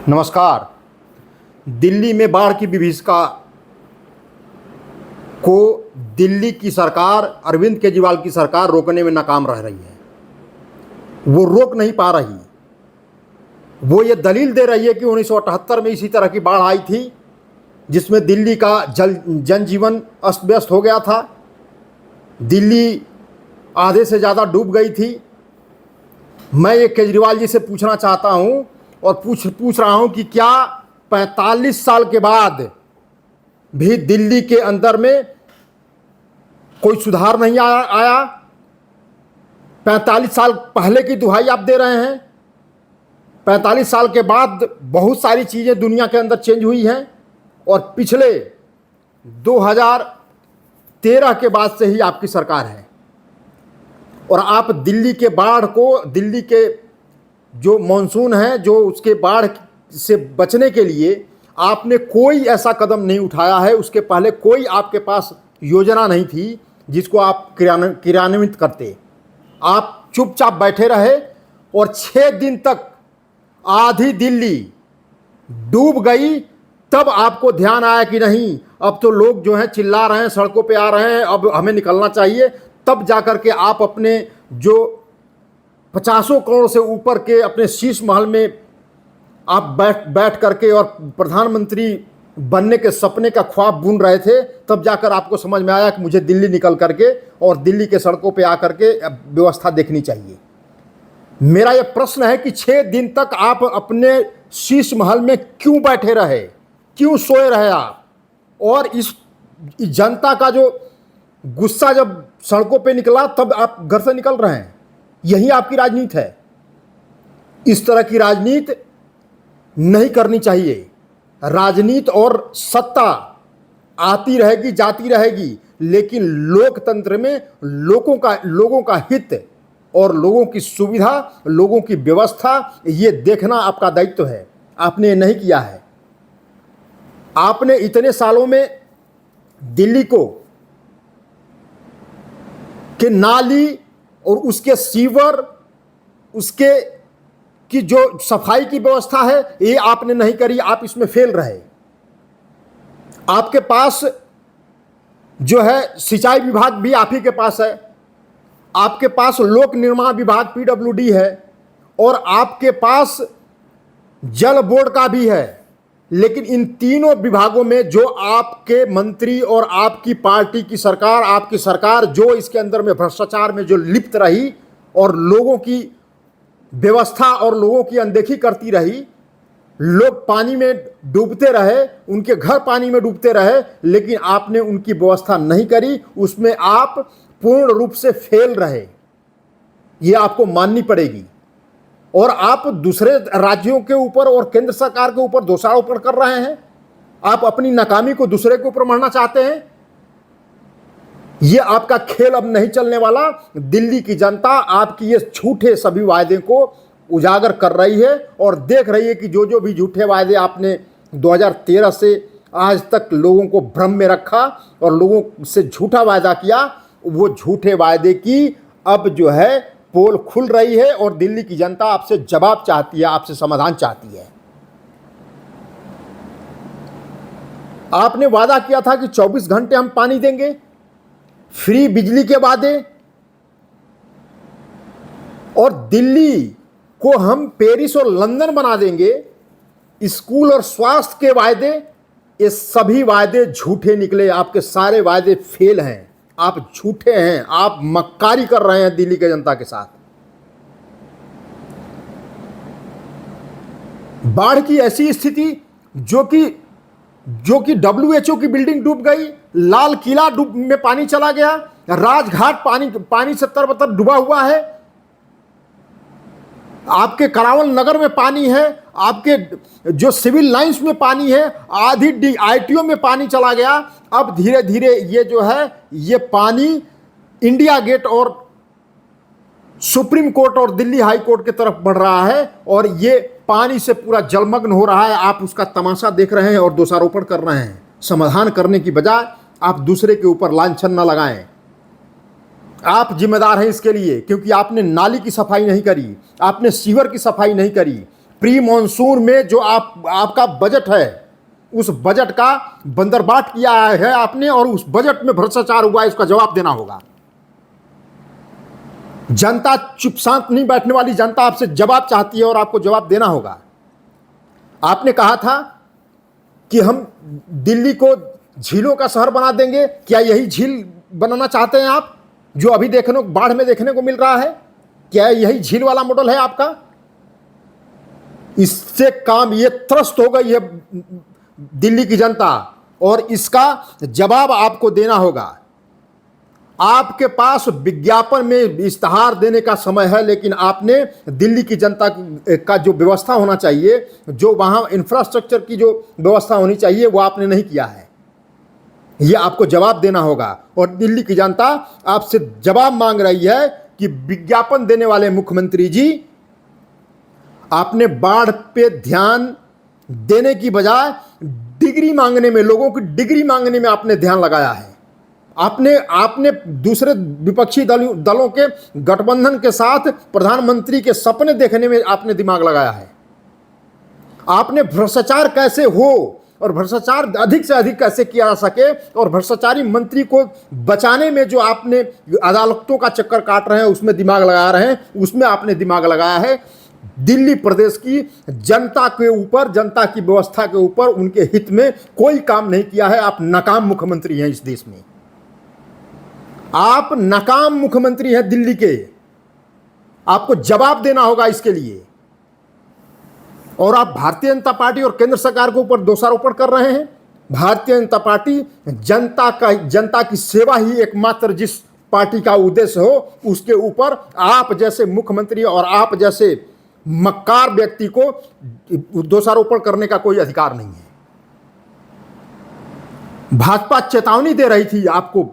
नमस्कार। दिल्ली में बाढ़ की विभीषिका को दिल्ली की सरकार, अरविंद केजरीवाल की सरकार रोकने में नाकाम रह रही है। वो रोक नहीं पा रही। वो ये दलील दे रही है कि 1978 में इसी तरह की बाढ़ आई थी जिसमें दिल्ली का जनजीवन अस्त व्यस्त हो गया था। दिल्ली आधे से ज़्यादा डूब गई थी। मैं ये केजरीवाल जी से पूछना चाहता हूँ और पूछ रहा हूँ कि क्या 45 साल के बाद भी दिल्ली के अंदर में कोई सुधार नहीं आया? 45 साल पहले की दुहाई आप दे रहे हैं। 45 साल के बाद बहुत सारी चीज़ें दुनिया के अंदर चेंज हुई हैं और पिछले 2013 के बाद से ही आपकी सरकार है और आप दिल्ली के बाढ़ को, दिल्ली के जो मॉनसून है, जो उसके बाढ़ से बचने के लिए आपने कोई ऐसा कदम नहीं उठाया है। उसके पहले कोई आपके पास योजना नहीं थी जिसको आप क्रियान्वित करते। आप चुपचाप बैठे रहे और 6 दिन तक आधी दिल्ली डूब गई। तब आपको ध्यान आया कि नहीं, अब तो लोग जो हैं चिल्ला रहे हैं, सड़कों पे आ रहे हैं, अब हमें निकलना चाहिए। तब जाकर के आप अपने जो 50 करोड़ से ऊपर के अपने शीश महल में आप बैठ करके और प्रधानमंत्री बनने के सपने का ख्वाब बुन रहे थे, तब जाकर आपको समझ में आया कि मुझे दिल्ली निकल करके और दिल्ली के सड़कों पे आकर के व्यवस्था देखनी चाहिए। मेरा यह प्रश्न है कि 6 दिन तक आप अपने शीश महल में क्यों बैठे रहे, क्यों सोए रहे आप? और इस जनता का जो गुस्सा जब सड़कों पे निकला तब आप घर से निकल रहे हैं। यही आपकी राजनीति है। इस तरह की राजनीति नहीं करनी चाहिए। राजनीति और सत्ता आती रहेगी, जाती रहेगी, लेकिन लोकतंत्र में लोगों का हित और लोगों की सुविधा, लोगों की व्यवस्था, ये देखना आपका दायित्व है। आपने ये नहीं किया है। आपने इतने सालों में दिल्ली को के नाली और उसके सीवर, उसके की जो सफाई की व्यवस्था है, ये आपने नहीं करी। आप इसमें फेल रहे। आपके पास जो है सिंचाई विभाग भी आप ही के पास है, आपके पास लोक निर्माण विभाग पीडब्ल्यूडी है और आपके पास जल बोर्ड का भी है। लेकिन इन तीनों विभागों में जो आपके मंत्री और आपकी पार्टी की सरकार, आपकी सरकार जो इसके अंदर में भ्रष्टाचार में जो लिप्त रही और लोगों की व्यवस्था और लोगों की अनदेखी करती रही, लोग पानी में डूबते रहे, उनके घर पानी में डूबते रहे, लेकिन आपने उनकी व्यवस्था नहीं करी। उसमें आप पूर्ण रूप से फेल रहे। ये आपको माननी पड़ेगी। और आप दूसरे राज्यों के ऊपर और केंद्र सरकार के ऊपर दोषारोपण कर रहे हैं। आप अपनी नाकामी को दूसरे के ऊपर मढ़ना चाहते हैं। ये आपका खेल अब नहीं चलने वाला। दिल्ली की जनता आपकी ये झूठे सभी वायदे को उजागर कर रही है और देख रही है कि जो भी झूठे वायदे आपने 2013 से आज तक लोगों को भ्रम में रखा और लोगों से झूठा वायदा किया, वो झूठे वायदे की अब जो है पोल खुल रही है और दिल्ली की जनता आपसे जवाब चाहती है, आपसे समाधान चाहती है। आपने वादा किया था कि 24 घंटे हम पानी देंगे, फ्री बिजली के वादे, और दिल्ली को हम पेरिस और लंदन बना देंगे, स्कूल और स्वास्थ्य के वायदे, ये सभी वायदे झूठे निकले। आपके सारे वायदे फेल हैं। आप झूठे हैं। आप मक्कारी कर रहे हैं दिल्ली के जनता के साथ। बाढ़ की ऐसी स्थिति जो कि WHO की बिल्डिंग डूब गई, लाल किला में पानी चला गया, राजघाट पानी से तरबतर डूबा हुआ है, आपके करावल नगर में पानी है, आपके जो सिविल लाइंस में पानी है, आधी ITO में पानी चला गया। अब धीरे धीरे ये जो है ये पानी इंडिया गेट और सुप्रीम कोर्ट और दिल्ली हाई कोर्ट की तरफ बढ़ रहा है और ये पानी से पूरा जलमग्न हो रहा है। आप उसका तमाशा देख रहे हैं और दोषारोपण कर रहे हैं। समाधान करने की बजाय आप दूसरे के ऊपर लांछन न लगाएं। आप जिम्मेदार हैं इसके लिए, क्योंकि आपने नाली की सफाई नहीं करी, आपने सीवर की सफाई नहीं करी। प्री मॉनसून में जो आपका बजट है, उस बजट का बंदरबाट किया है आपने, और उस बजट में भ्रष्टाचार हुआ है, इसका जवाब देना होगा। जनता चुप शांत नहीं बैठने वाली, जनता आपसे जवाब चाहती है और आपको जवाब देना होगा। आपने कहा था कि हम दिल्ली को झीलों का शहर बना देंगे। क्या यही झील बनाना चाहते हैं आप, जो अभी बाढ़ में देखने को मिल रहा है? क्या यही झील वाला मॉडल है आपका? इससे काम ये त्रस्त हो गई है दिल्ली की जनता, और इसका जवाब आपको देना होगा। आपके पास विज्ञापन में इश्तहार देने का समय है, लेकिन आपने दिल्ली की जनता का जो व्यवस्था होना चाहिए, जो वहाँ इंफ्रास्ट्रक्चर की जो व्यवस्था होनी चाहिए, वो आपने नहीं किया है। ये आपको जवाब देना होगा, और दिल्ली की जनता आपसे जवाब मांग रही है कि विज्ञापन देने वाले मुख्यमंत्री जी, आपने बाढ़ पे ध्यान देने की बजाय डिग्री मांगने में, लोगों की डिग्री मांगने में आपने ध्यान लगाया है। आपने दूसरे विपक्षी दलों के गठबंधन के साथ प्रधानमंत्री के सपने देखने में आपने दिमाग लगाया है। आपने भ्रष्टाचार कैसे हो और भ्रष्टाचार अधिक से अधिक कैसे किया जा सके, और भ्रष्टाचारी मंत्री को बचाने में जो आपने अदालतों का चक्कर काट रहे हैं, उसमें दिमाग लगा रहे हैं, उसमें आपने दिमाग लगाया है। दिल्ली प्रदेश की जनता के ऊपर, जनता की व्यवस्था के ऊपर, उनके हित में कोई काम नहीं किया है। आप नाकाम मुख्यमंत्री हैं इस देश में। आप नाकाम मुख्यमंत्री हैं दिल्ली के। आपको जवाब देना होगा इसके लिए। और आप भारतीय जनता पार्टी और केंद्र सरकार के ऊपर दोषारोपण कर रहे हैं। भारतीय जनता पार्टी जनता की सेवा ही एकमात्र जिस पार्टी का उद्देश्य हो, उसके ऊपर आप जैसे मुख्यमंत्री और आप जैसे मक्कार व्यक्ति को दोषारोपण करने का कोई अधिकार नहीं है। भाजपा चेतावनी दे रही थी आपको,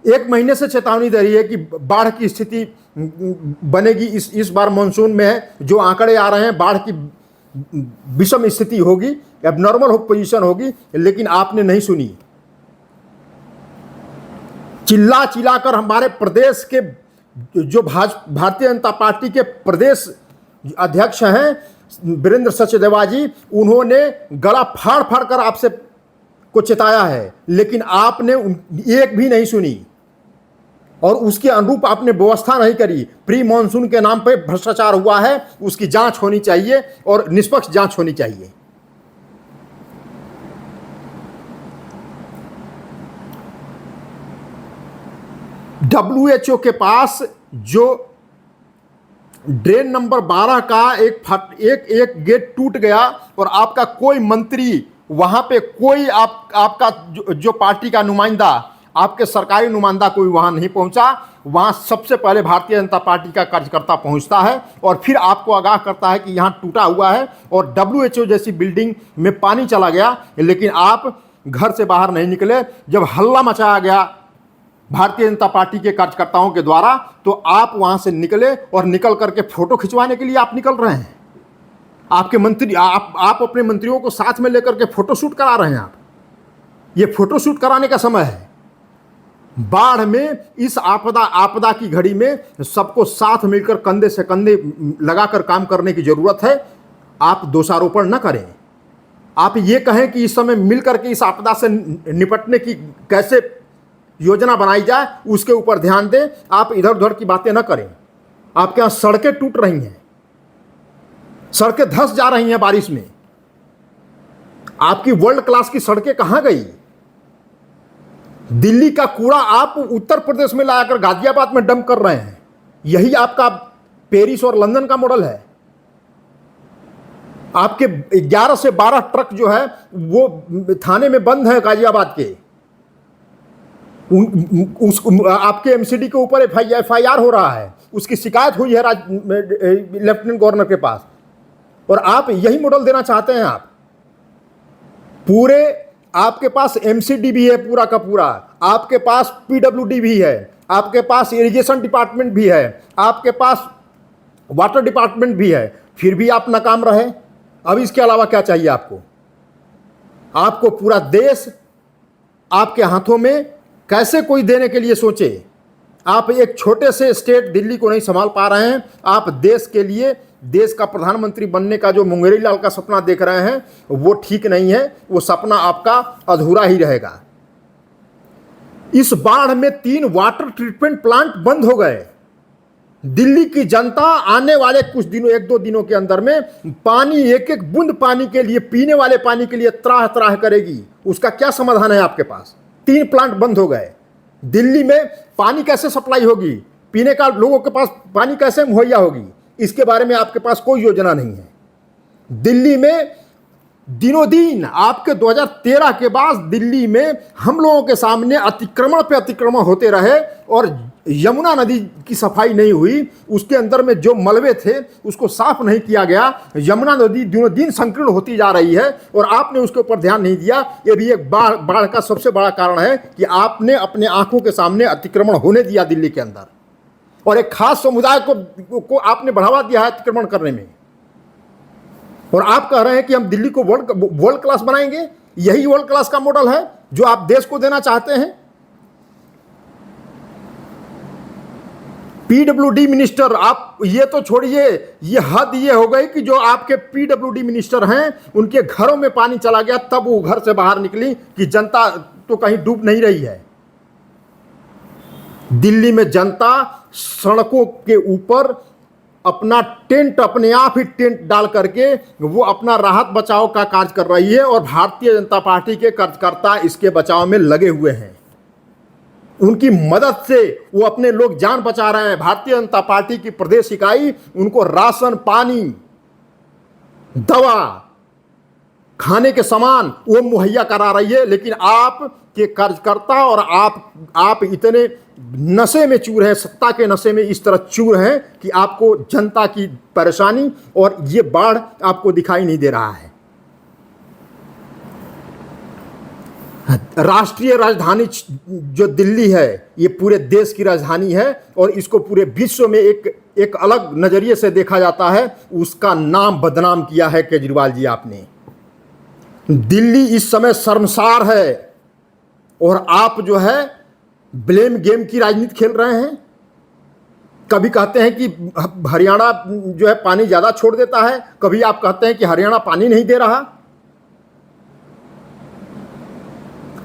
1 महीने से चेतावनी दे रही है कि बाढ़ की स्थिति बनेगी, इस बार मानसून में है, जो आंकड़े आ रहे हैं बाढ़ की विषम स्थिति होगी, एबनॉर्मल पोजीशन होगी, लेकिन आपने नहीं सुनी। चिल्ला चिल्लाकर हमारे प्रदेश के जो भारतीय जनता पार्टी के प्रदेश अध्यक्ष हैं वीरेंद्र सचदेवा जी, उन्होंने गला फाड़ फाड़ कर आपसे को चेताया है, लेकिन आपने एक भी नहीं सुनी, और उसके अनुरूप आपने व्यवस्था नहीं करी। प्री मॉनसून के नाम पे भ्रष्टाचार हुआ है, उसकी जांच होनी चाहिए और निष्पक्ष जांच होनी चाहिए। WHO के पास जो ड्रेन नंबर 12 का एक गेट टूट गया, और आपका कोई मंत्री वहां पे, कोई आपका जो पार्टी का नुमाइंदा, आपके सरकारी नुमाइंदा कोई वहां नहीं पहुंचा। वहां सबसे पहले भारतीय जनता पार्टी का कार्यकर्ता पहुंचता है और फिर आपको आगाह करता है कि यहां टूटा हुआ है, और WHO जैसी बिल्डिंग में पानी चला गया, लेकिन आप घर से बाहर नहीं निकले। जब हल्ला मचाया गया भारतीय जनता पार्टी के कार्यकर्ताओं के द्वारा, तो आप वहां से निकले, और निकल करके फोटो खिंचवाने के लिए आप निकल रहे हैं। आपके मंत्री, आप अपने मंत्रियों को साथ में लेकर के फोटो शूट करा रहे हैं। आप ये फोटो शूट कराने का समय है। बाढ़ में, इस आपदा की घड़ी में सबको साथ मिलकर कंधे से कंधे लगाकर काम करने की जरूरत है। आप दोषारोपण न करें। आप ये कहें कि इस समय मिलकर के इस आपदा से निपटने की कैसे योजना बनाई जाए, उसके ऊपर ध्यान दें। आप इधर उधर की बातें न करें। आपके यहाँ सड़कें टूट रही हैं, सड़कें धंस जा रही हैं बारिश में। आपकी वर्ल्ड क्लास की सड़कें कहां गई? दिल्ली का कूड़ा आप उत्तर प्रदेश में लाकर गाजियाबाद में डंप कर रहे हैं। यही आपका पेरिस और लंदन का मॉडल है। आपके 11 से 12 ट्रक जो है वो थाने में बंद है गाजियाबाद के। आपके एमसीडी के ऊपर FIR हो रहा है, उसकी शिकायत हुई है लेफ्टिनेंट गवर्नर के पास, और आप यही मॉडल देना चाहते हैं। आप पूरे, आपके पास MCD भी है पूरा का पूरा, आपके पास PWD भी है, आपके पास इरिगेशन डिपार्टमेंट भी है, आपके पास वाटर डिपार्टमेंट भी है, फिर भी आप नाकाम रहे। अब इसके अलावा क्या चाहिए आपको? आपको पूरा देश आपके हाथों में कैसे कोई देने के लिए सोचे। आप एक छोटे से स्टेट दिल्ली को नहीं संभाल पा रहे हैं, आप देश के लिए देश का प्रधानमंत्री बनने का जो मुंगेरी लाल का सपना देख रहे हैं वो ठीक नहीं है, वो सपना आपका अधूरा ही रहेगा। इस बाढ़ में 3 वाटर ट्रीटमेंट प्लांट बंद हो गए। दिल्ली की जनता आने वाले कुछ दिनों, 1-2 दिनों के अंदर में पानी, एक एक बूंद पानी के लिए, पीने वाले पानी के लिए त्राह त्राह करेगी। उसका क्या समाधान है आपके पास? 3 प्लांट बंद हो गए। दिल्ली में पानी कैसे सप्लाई होगी? पीने का लोगों के पास पानी कैसे मुहैया होगी? इसके बारे में आपके पास कोई योजना नहीं है। दिल्ली में दिनों दिन आपके 2013 के बाद दिल्ली में हम लोगों के सामने अतिक्रमण पे अतिक्रमण होते रहे और यमुना नदी की सफाई नहीं हुई। उसके अंदर में जो मलबे थे उसको साफ नहीं किया गया। यमुना नदी दिनों दिन संकीर्ण होती जा रही है और आपने उसके ऊपर ध्यान नहीं दिया। ये भी एक बाढ़ का सबसे बड़ा कारण है कि आपने अपने आंखों के सामने अतिक्रमण होने दिया दिल्ली के अंदर, और एक खास समुदाय को आपने बढ़ावा दिया है अतिक्रमण करने में। और आप कह रहे हैं कि हम दिल्ली को वर्ल्ड क्लास बनाएंगे। यही वर्ल्ड क्लास का मॉडल है जो आप देश को देना चाहते हैं। पीडब्ल्यूडी मिनिस्टर, आप ये तो छोड़िए, ये हद ये हो गई कि जो आपके पीडब्ल्यूडी मिनिस्टर हैं उनके घरों में पानी चला गया, तब वो घर से बाहर निकली कि जनता तो कहीं डूब नहीं रही है। दिल्ली में जनता सड़कों के ऊपर अपना टेंट, अपने आप ही टेंट डाल करके वो अपना राहत बचाव का कार्य कर रही है और भारतीय जनता पार्टी के कार्यकर्ता इसके बचाव में लगे हुए हैं। उनकी मदद से वो अपने लोग जान बचा रहे हैं। भारतीय जनता पार्टी की प्रदेश इकाई उनको राशन, पानी, दवा, खाने के सामान वो मुहैया करा रही है। लेकिन आप के कार्यकर्ता और आप इतने नशे में चूर हैं, सत्ता के नशे में इस तरह चूर हैं कि आपको जनता की परेशानी और ये बाढ़ आपको दिखाई नहीं दे रहा है। राष्ट्रीय राजधानी जो दिल्ली है ये पूरे देश की राजधानी है और इसको पूरे विश्व में एक अलग नजरिए से देखा जाता है। उसका नाम बदनाम किया है केजरीवाल जी आपने। दिल्ली इस समय शर्मसार है और आप जो है ब्लेम गेम की राजनीति खेल रहे हैं। कभी कहते हैं कि हरियाणा जो है पानी ज्यादा छोड़ देता है, कभी आप कहते हैं कि हरियाणा पानी नहीं दे रहा।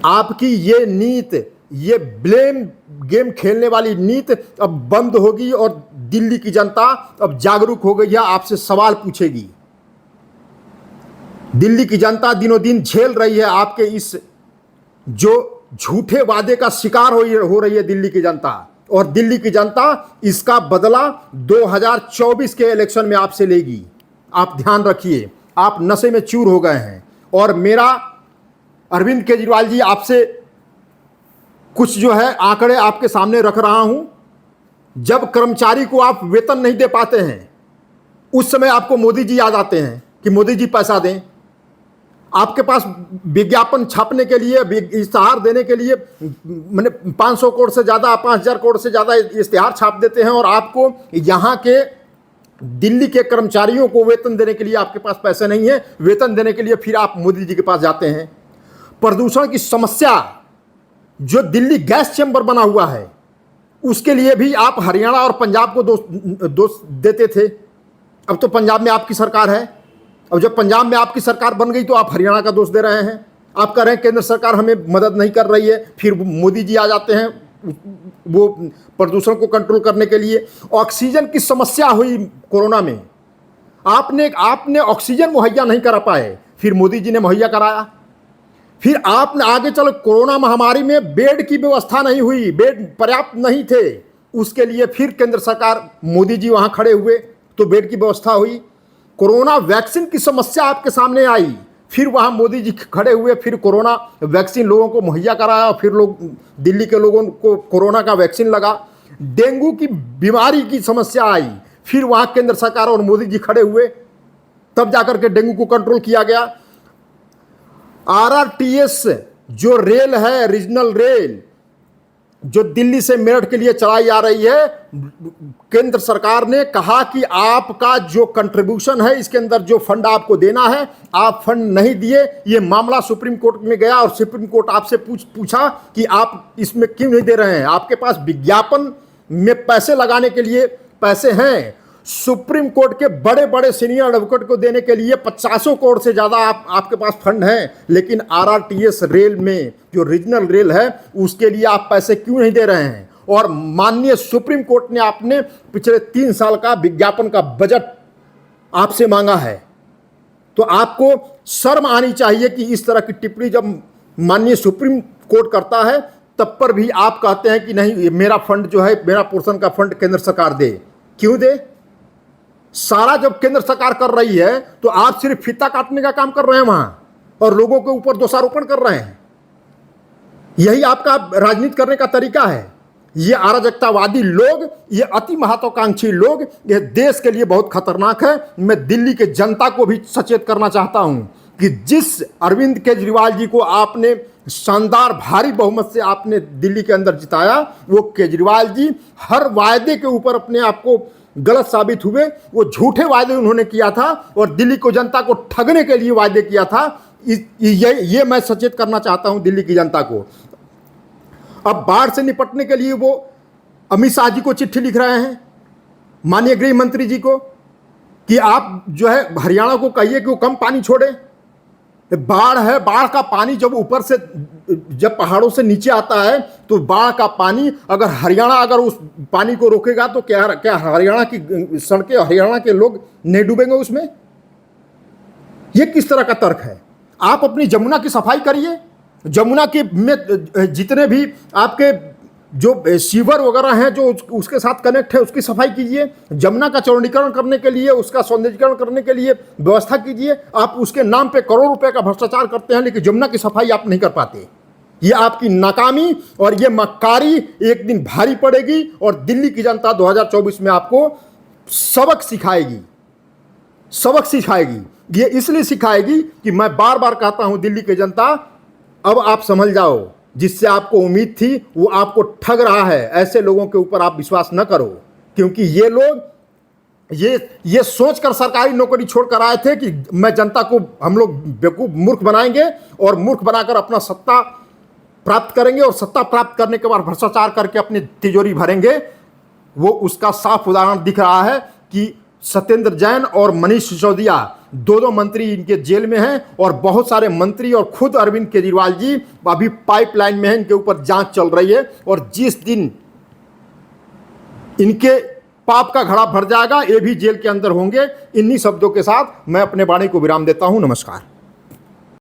आपकी ये नीति, ये ब्लेम गेम खेलने वाली नीति अब बंद होगी और दिल्ली की जनता अब जागरूक हो गई है, आपसे सवाल पूछेगी। दिल्ली की जनता दिनों दिन झेल रही है आपके इस जो झूठे वादे का शिकार हो रही है दिल्ली की जनता, और दिल्ली की जनता इसका बदला 2024 के इलेक्शन में आपसे लेगी। आप ध्यान रखिए, आप नशे में चूर हो गए हैं। और मेरा अरविंद केजरीवाल जी आपसे कुछ जो है आंकड़े आपके सामने रख रहा हूं। जब कर्मचारी को आप वेतन नहीं दे पाते हैं उस समय आपको मोदी जी याद आते हैं कि मोदी जी पैसा दें। आपके पास विज्ञापन छापने के लिए, इश्तेहार देने के लिए मैंने 500 करोड़ से ज़्यादा, 5000 करोड़ से ज़्यादा इश्तेहार छाप देते हैं और आपको यहाँ के दिल्ली के कर्मचारियों को वेतन देने के लिए आपके पास पैसे नहीं है। वेतन देने के लिए फिर आप मोदी जी के पास जाते हैं। प्रदूषण की समस्या जो दिल्ली गैस चैम्बर बना हुआ है उसके लिए भी आप हरियाणा और पंजाब को दोष देते थे। अब तो पंजाब में आपकी सरकार है, अब जब पंजाब में आपकी सरकार बन गई तो आप हरियाणा का दोष दे रहे हैं। आप कह रहे हैं केंद्र सरकार हमें मदद नहीं कर रही है, फिर मोदी जी आ जाते हैं वो प्रदूषण को कंट्रोल करने के लिए। ऑक्सीजन की समस्या हुई कोरोना में, आपने ऑक्सीजन मुहैया नहीं करा पाए, फिर मोदी जी ने मुहैया कराया। फिर आपने आगे चलो कोरोना महामारी में बेड की व्यवस्था नहीं हुई, बेड पर्याप्त नहीं थे, उसके लिए फिर केंद्र सरकार, मोदी जी वहाँ खड़े हुए तो बेड की व्यवस्था हुई। कोरोना वैक्सीन की समस्या आपके सामने आई, फिर वहाँ मोदी जी खड़े हुए, फिर कोरोना वैक्सीन लोगों को मुहैया कराया, फिर लोग, दिल्ली के लोगों को कोरोना का वैक्सीन लगा। डेंगू की बीमारी की समस्या आई, फिर वहाँ केंद्र सरकार और मोदी जी खड़े हुए, तब जाकर के डेंगू को कंट्रोल किया गया। आरआरटीएस जो रेल है, रीजनल रेल जो दिल्ली से मेरठ के लिए चलाई जा रही है, केंद्र सरकार ने कहा कि आपका जो कंट्रीब्यूशन है इसके अंदर जो फंड आपको देना है, आप फंड नहीं दिए। ये मामला सुप्रीम कोर्ट में गया और सुप्रीम कोर्ट आपसे पूछा कि आप इसमें क्यों नहीं दे रहे हैं। आपके पास विज्ञापन में पैसे लगाने के लिए पैसे हैं, सुप्रीम कोर्ट के बड़े बड़े सीनियर एडवोकेट को देने के लिए 50 करोड़ से ज़्यादा आपके पास फंड है, लेकिन आरआरटीएस रेल में जो रीजनल रेल है उसके लिए आप पैसे क्यों नहीं दे रहे हैं? और माननीय सुप्रीम कोर्ट ने आपने पिछले 3 साल का विज्ञापन का बजट आपसे मांगा है, तो आपको शर्म आनी चाहिए कि इस तरह की टिप्पणी जब माननीय सुप्रीम कोर्ट करता है तब पर भी आप कहते हैं कि नहीं, मेरा फंड जो है, मेरा पोर्शन का फंड केंद्र सरकार दे। क्यों दे? सारा जब केंद्र सरकार कर रही है तो आप सिर्फ फीता काटने का काम कर रहे हैं वहां और लोगों के ऊपर दोषारोपण कर रहे हैं। यही आपका राजनीति करने का तरीका है। ये अराजकतावादी लोग, ये अति महत्वाकांक्षी लोग, ये देश के लिए बहुत खतरनाक है। मैं दिल्ली के जनता को भी सचेत करना चाहता हूं कि जिस अरविंद केजरीवाल जी को आपने शानदार भारी बहुमत से आपने दिल्ली के अंदर जिताया, वो केजरीवाल जी हर वायदे के ऊपर अपने आप को गलत साबित हुए। वो झूठे वायदे उन्होंने किया था और दिल्ली को जनता को ठगने के लिए वायदे किया था। ये मैं सचेत करना चाहता हूं दिल्ली की जनता को। अब बाढ़ से निपटने के लिए वो अमित शाह जी को चिट्ठी लिख रहे हैं, माननीय गृह मंत्री जी को, कि आप जो है हरियाणा को कहिए कि वो कम पानी छोड़े। बाढ़ है, बाढ़ का पानी जब ऊपर से, जब पहाड़ों से नीचे आता है तो बाढ़ का पानी, अगर हरियाणा अगर उस पानी को रोकेगा तो क्या हरियाणा की सड़कें, हरियाणा के लोग नहीं डूबेंगे उसमें? ये किस तरह का तर्क है? आप अपनी जमुना की सफाई करिए। जमुना के में जितने भी आपके जो सीवर वगैरह हैं जो उसके साथ कनेक्ट है उसकी सफाई कीजिए। जमुना का चौड़ीकरण करने के लिए, उसका सौंदर्यीकरण करने के लिए व्यवस्था कीजिए। आप उसके नाम पे करोड़ रुपए का भ्रष्टाचार करते हैं, लेकिन जमुना की सफाई आप नहीं कर पाते। ये आपकी नाकामी और ये मक्कारी एक दिन भारी पड़ेगी और दिल्ली की जनता 2024 में आपको सबक सिखाएगी। सबक सिखाएगी। ये इसलिए सिखाएगी कि मैं बार बार कहता हूं दिल्ली की जनता, अब आप समझ जाओ, जिससे आपको उम्मीद थी वो आपको ठग रहा है। ऐसे लोगों के ऊपर आप विश्वास न करो, क्योंकि ये लोग ये सोचकर सरकारी नौकरी छोड़कर आए थे कि मैं जनता को, हम लोग बेवकूफ मूर्ख बनाएंगे और मूर्ख बनाकर अपना सत्ता प्राप्त करेंगे और सत्ता प्राप्त करने के बाद भ्रष्टाचार करके अपनी तिजोरी भरेंगे। वो उसका साफ उदाहरण दिख रहा है कि सत्येंद्र जैन और मनीष सिसोदिया, दो मंत्री इनके जेल में हैं और बहुत सारे मंत्री और खुद अरविंद केजरीवाल जी अभी पाइपलाइन में हैं। इनके ऊपर जांच चल रही है और जिस दिन इनके पाप का घड़ा भर जाएगा, ये भी जेल के अंदर होंगे। इन्हीं शब्दों के साथ मैं अपने वाणी को विराम देता हूं। नमस्कार।